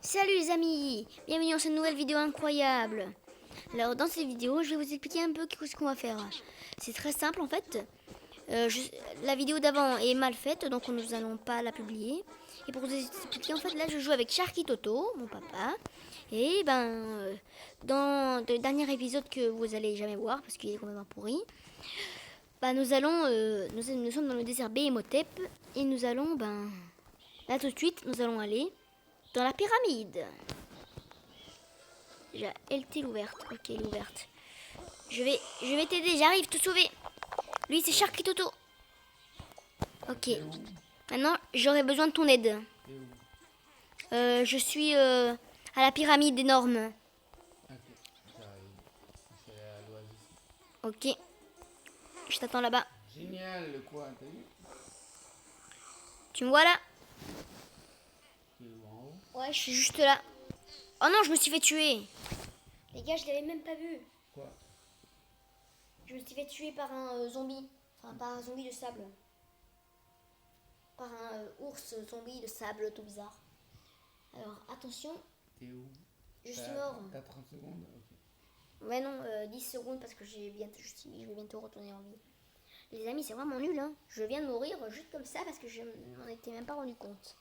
Salut les amis, bienvenue dans cette nouvelle vidéo incroyable. Alors dans cette vidéo, je vais vous expliquer un peu ce qu'on va faire. C'est très simple en fait. La vidéo d'avant est mal faite, donc nous allons pas la publier. Et pour vous expliquer, en fait, là je joue avec Sharky Toto, mon papa. Et dans le dernier épisode que vous allez jamais voir, parce qu'il est complètement pourri, nous allons, nous sommes dans le désert Behémotep. Et nous allons, là tout de suite, nous allons aller dans la pyramide. Déjà, elle est ouverte. Ok, elle est ouverte. Je vais t'aider, j'arrive te sauver. Lui, c'est Sharky Toto. Ok. Maintenant, j'aurais besoin de ton aide. Je suis à la pyramide énorme. Ok. Je t'attends là-bas. Génial, quoi, t'as vu? Tu me vois là? T'es où, en haut? Ouais, je suis juste là. Oh non, je me suis fait tuer. Les gars, je l'avais même pas vu. Quoi? Je me suis fait tuer par un zombie. Enfin, par un zombie de sable. Par un ours zombie de sable tout bizarre. Alors, attention, T'es où? je suis mort. T'as 30 secondes? Ok. Ouais, non, 10 secondes parce que je vais bientôt retourner en vie. Les amis, c'est vraiment nul, hein. Je viens de mourir juste comme ça parce que je m'en étais même pas rendu compte.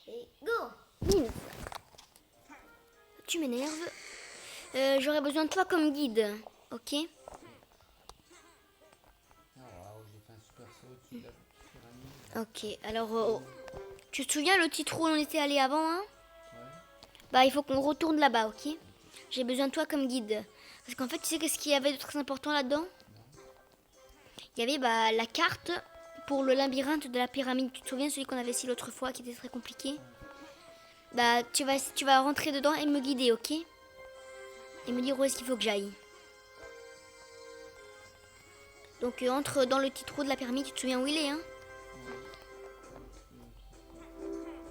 Et go! Bim! Tu m'énerves. J'aurais besoin de toi comme guide, ok? Ah, waouh, j'ai fait un super saut au-dessus de la pyramide. Ok, alors, tu te souviens le petit trou où on était allé avant, hein? Ouais. Il faut qu'on retourne là-bas, ok? J'ai besoin de toi comme guide. Parce qu'en fait, tu sais qu'est-ce qu'il y avait de très important là-dedans? Il y avait la carte pour le labyrinthe de la pyramide. Tu te souviens celui qu'on avait essayé l'autre fois qui était très compliqué? Tu vas rentrer dedans et me guider, ok? Et me dire où est-ce qu'il faut que j'aille. Donc entre dans le petit trou de la pyramide, tu te souviens où il est, hein?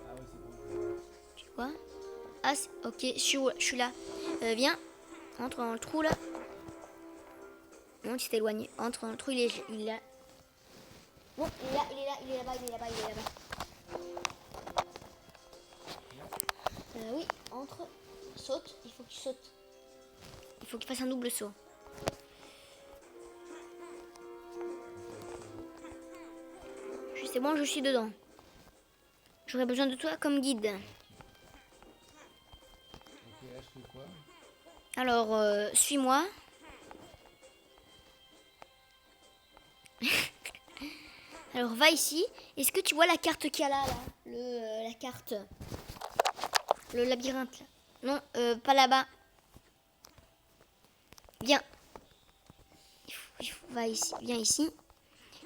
Ah ouais, c'est bon. Tu vois? Ah, ok, je suis là. Viens, entre dans le trou là. Non, tu t'es éloigné. Entre dans le trou, il est là. Bon, il est là, il est là-bas, il est là-bas, il est là-bas. Oui, entre, saute, il faut que tu sautes. Il faut qu'il fasse un double saut. C'est bon, je suis dedans. J'aurais besoin de toi comme guide. Ok, là, je fais quoi? Alors, suis-moi. Alors, va ici. Est-ce que tu vois la carte qu'il y a là, la carte. Le labyrinthe, là. Non, pas là-bas. Viens. Va ici. Viens ici.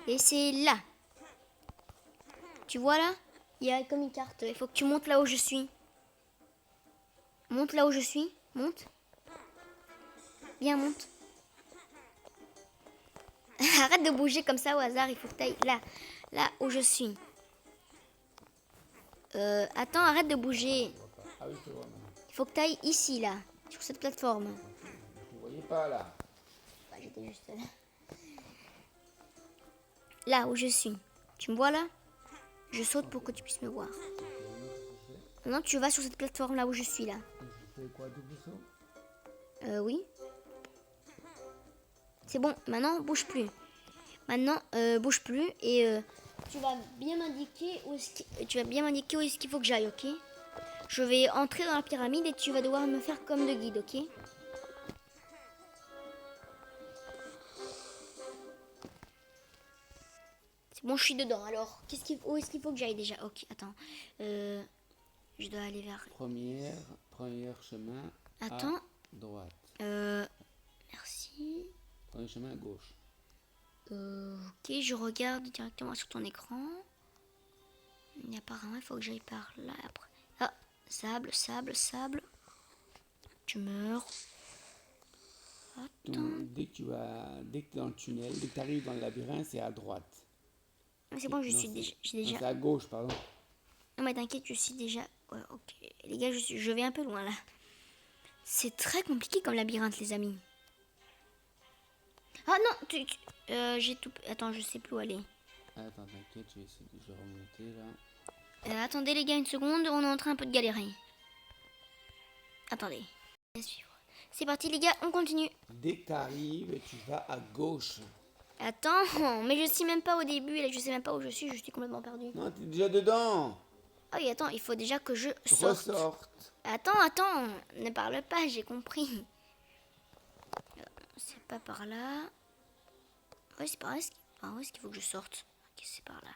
Et c'est là. Tu vois là? Il y a comme une carte. Il faut que tu montes là où je suis. Monte là où je suis. Monte. Viens, monte. Arrête de bouger comme ça au hasard. Il faut que tu ailles là où je suis. Attends, arrête de bouger. Ah oui, je te vois maintenant. Il faut que tu ailles ici, là, sur cette plateforme. Vous voyez pas, là? J'étais juste là. Là où je suis. Tu me vois là? Je saute pour que tu puisses me voir. Maintenant, tu vas sur cette plateforme là où je suis là. Je fais quoi, double saut? Oui. C'est bon, maintenant, bouge plus. Maintenant, bouge plus et tu vas bien m'indiquer où est-ce qu'il faut que j'aille, ok? Je vais entrer dans la pyramide et tu vas devoir me faire comme de guide, ok? C'est bon, je suis dedans. Alors, où est-ce qu'il faut que j'aille déjà? Ok, attends. Je dois aller vers... Premier chemin Attends. à droite. Merci. Premier chemin à gauche. Ok, je regarde directement sur ton écran. Et apparemment, il faut que j'aille par là après. Ah, sable, sable, sable. Tu meurs. Attends. Dès que tu es dans le tunnel, dès que tu arrives dans le labyrinthe, c'est à droite. C'est bon, j'ai déjà... Non, c'est à gauche, pardon. Non mais t'inquiète, je suis déjà... Ouais, ok. Les gars, je vais un peu loin là. C'est très compliqué comme labyrinthe, les amis. Ah non, j'ai tout... Attends, je sais plus où aller. Attends, t'inquiète, je vais remonter là. Attendez les gars une seconde, on est en train un peu de galérer. Attendez. À suivre. C'est parti les gars, on continue. Dès que t'arrives, tu vas à gauche. Attends, mais je sais même pas au début, là, je sais même pas où je suis complètement perdu. Non, t'es déjà dedans. Ah oui, attends, il faut déjà que je sorte. Ressorte. Attends, ne parle pas, j'ai compris. C'est pas par là. Ouais, c'est par là. Par où est-ce qu'il faut que je sorte? Ok, c'est par là.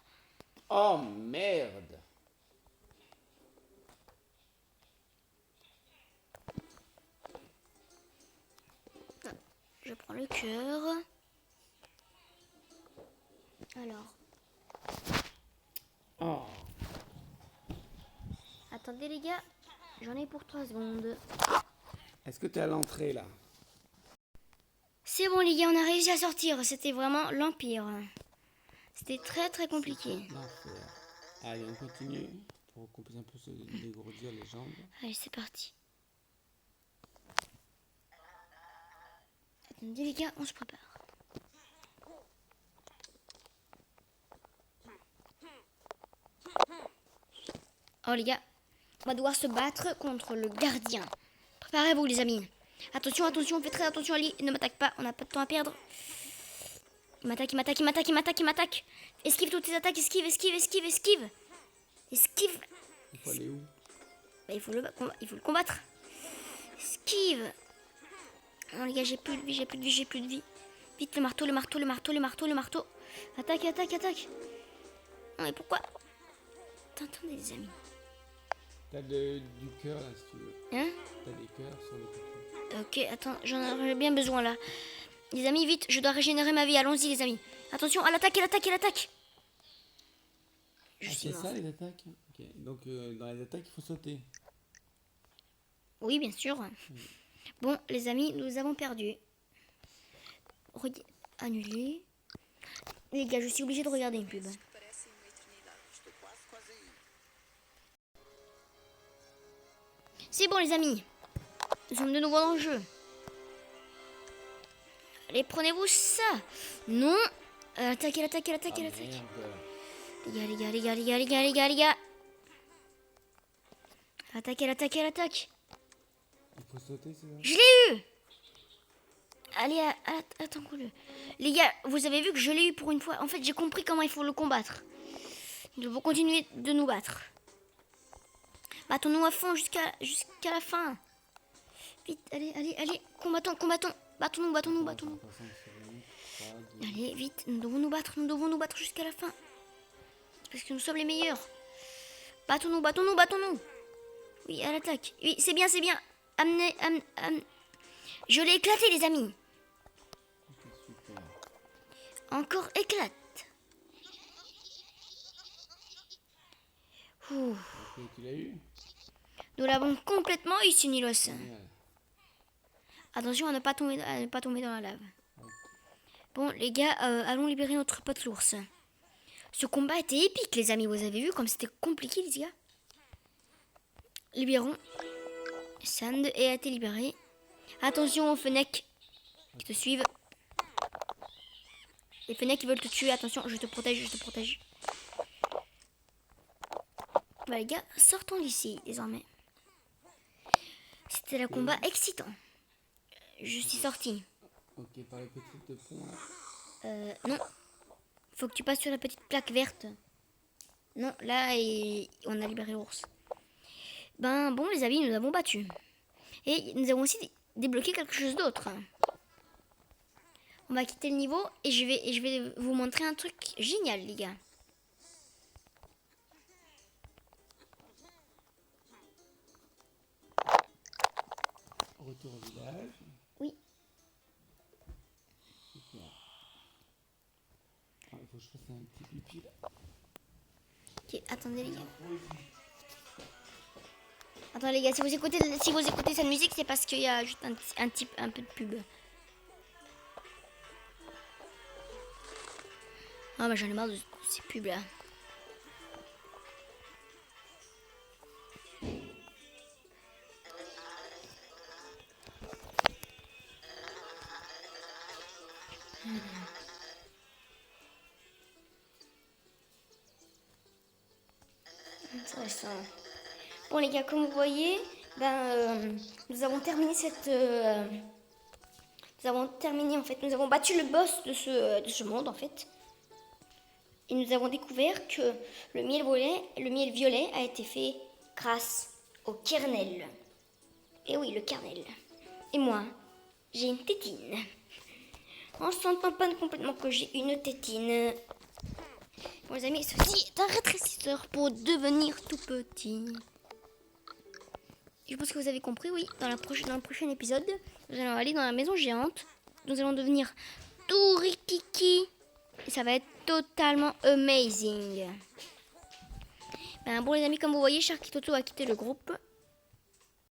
Oh merde. Je prends le cœur. Alors. Oh. Attendez les gars, j'en ai pour 3 secondes. Est-ce que t'es à l'entrée là? C'est bon les gars, on a réussi à sortir. C'était vraiment l'Empire. C'était très très compliqué. L'enfer. Allez, on continue pour qu'on puisse un peu se dégourdir les jambes. Allez, c'est parti. Attendez les gars, on se prépare. Oh les gars, on va devoir se battre contre le gardien. Préparez-vous les amis. Attention, faites très attention à lui. Il ne m'attaque pas, on n'a pas de temps à perdre. Il m'attaque. Esquive toutes tes attaques, esquive. Esquive. Il faut aller où? Bah, il faut le combattre. Esquive. Non les gars, j'ai plus de vie. Vite le marteau. Attaque. Non mais pourquoi? Attendez les amis. T'as du cœur là si tu veux. Hein? T'as des cœurs sur le côté. Ok, attends, j'en aurais bien besoin là. Les amis, vite, je dois régénérer ma vie. Allons-y les amis. Attention, à l'attaque. Je suis C'est mort. ça les attaques? Ok, donc dans les attaques il faut sauter. Oui, bien sûr. Bon, les amis, nous avons perdu. Annuler. Les gars, je suis obligée de regarder une pub. C'est bon, les amis. Nous sommes de nouveau dans le jeu. Allez, prenez-vous ça. Non. Attaquez. Merde. Les gars. Attaque. Il faut sauter, c'est ça? Je l'ai eu. Allez, attends-le. Les gars, vous avez vu que je l'ai eu pour une fois. En fait, j'ai compris comment il faut le combattre. Nous devons continuer de nous battre. Battons-nous à fond jusqu'à la fin. Vite, allez. Combattons. Battons-nous. Allez, vite, nous devons nous battre jusqu'à la fin. Parce que nous sommes les meilleurs. Battons-nous. Oui, à l'attaque. Oui, c'est bien. Amenez. Je l'ai éclaté, les amis. Super. Encore éclate. Ouh. Ok, tu l'as eu? Nous l'avons complètement eu, ce Nilos. Génial. Attention à ne pas tomber dans la lave. Bon, les gars, allons libérer notre pote l'ours. Ce combat était épique, les amis. Vous avez vu comme c'était compliqué, les gars. Libérons. Sand a été libéré. Attention aux Fennecs qui te suivent. Les Fennecs qui veulent te tuer. Attention, je te protège. Bah, les gars, sortons d'ici, désormais. C'était un combat excitant. Je suis sortie. Ok, par le petit pont là. Non. Faut que tu passes sur la petite plaque verte. Non, là, on a libéré l'ours. Ben, bon, les amis, nous avons battu. Et nous avons aussi débloqué quelque chose d'autre. On va quitter le niveau et je vais vous montrer un truc génial, les gars. Retour au village. Oui. Super. Ah, il faut que je fasse un petit pipi là. Ok, attendez, les gars. Attends, les gars, si vous écoutez cette musique, c'est parce qu'il y a juste un peu de pub. Ah, bah j'en ai marre de ces pubs là. Intéressant. Bon les gars, comme vous voyez, nous avons terminé nous avons battu le boss de ce monde en fait. Et nous avons découvert que le miel violet a été fait grâce au kernel. Et oui, le kernel. Et moi, j'ai une tétine. On s'entend pas complètement que j'ai une tétine. Bon les amis, ceci est un rétrécisseur pour devenir tout petit. Je pense que vous avez compris, oui. Dans le prochain épisode, nous allons aller dans la maison géante. Nous allons devenir tout rikiki. Et ça va être totalement amazing. Bon les amis, comme vous voyez, Sharky Toto a quitté le groupe.